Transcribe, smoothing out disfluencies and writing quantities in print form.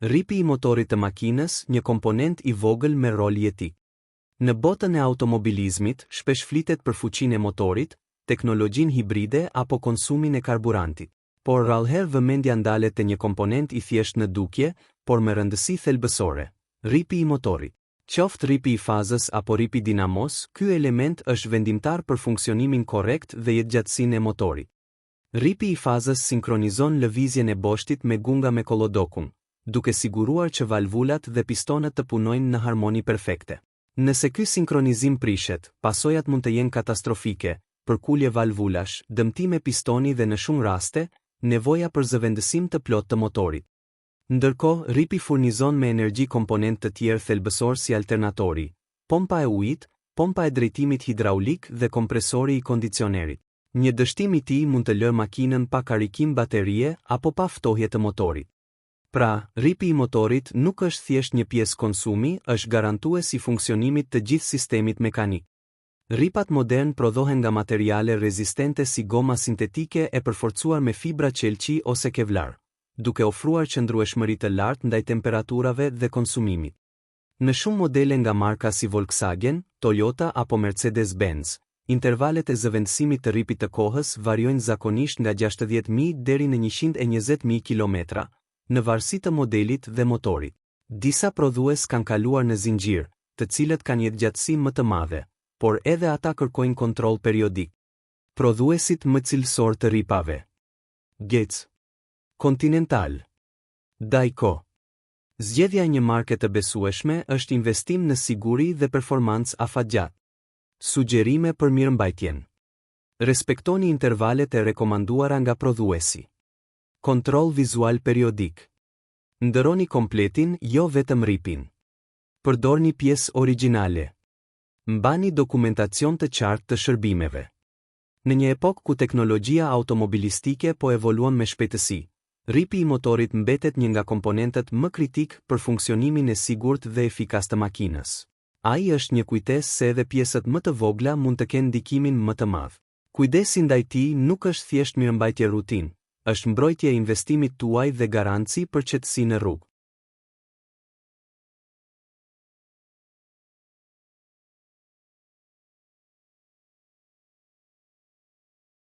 Ripi i motorit të makinës, një komponent i vogël me rol jetik. Në botën e automobilizmit, shpesh flitet për fuqinë e motorit, teknologjinë hibride apo konsumin e karburantit. Por rrallëherë vëmendja ndalet te një komponent i thjesht në dukje, por me rëndësi thelbësore: ripi i motorit. Qoftë ripi i fazës apo ripi dinamos, ky element është vendimtar për funksionimin korrekt dhe jetëgjatësinë e motorit. Ripi i fazës sinkronizon lëvizjen e boshtit me gunga me kollodokun, duke siguruar që valvulat dhe pistonët të punojnë në harmoni perfekte. Nëse ky sinkronizim prishet, pasojat mund të jenë katastrofike: përkulje valvulash, dëmtime pistoni dhe në shumë raste, nevoja për zëvendësim të plotë të motorit. Ndërkohë, ripi furnizon me energji komponent të tjerë thelbësor si alternatori: pompa e ujit, pompa e drejtimit hidraulik dhe kompresori i kondicionerit. Një dështim i tij mund të lërë makinën pa karikim baterie apo pa ftohje të motorit. Pra, ripi i motorit nuk është thjesht një pjesë konsumi, është garantues i funksionimit të gjithë sistemit mekanik. Ripat modern prodhohen nga materiale rezistente si goma sintetike e përforcuar me fibra qelqi ose kevlar, duke ofruar qëndrueshmëri të lartë ndaj temperaturave dhe konsumimit. Në shumë modele nga marka si Volkswagen, Toyota apo Mercedes-Benz, intervalet e zëvendësimit të ripit të kohës variojnë zakonisht nga 60.000 deri në 120.000 kilometra, në varësi të modelit dhe motorit. Disa prodhues kanë kaluar në zinxhir, të cilët kanë jetëgjatësi më të madhe, por edhe ata kërkojnë kontroll periodik. Prodhuesit më cilësor të ripave: Getz, Continental, Daico. Zgjedhja e një marke të besueshme është investim në siguri dhe performancë afatgjatë. Sugjerime për mirëmbajtjen: respektoni intervalet e rekomanduara nga prodhuesi. Kontroll vizual periodik. Ndërroni kompletin, jo vetëm ripin. Përdorni pjesë origjinale. Mbani dokumentacion të qartë të shërbimeve. Në një epokë ku teknologjia automobilistike po evoluon me shpejtësi, ripi i motorit mbetet një nga komponentët më kritik për funksionimin e sigurt dhe efikas të makinës. Ai është një kujtesë se edhe pjesët më të vogla mund të kenë ndikimin më të madh. Kujdesi ndaj tij nuk është thjesht mirëmbajtje rutinë, është mbrojtje e investimit tuaj dhe garanci për qetësi në rrugë.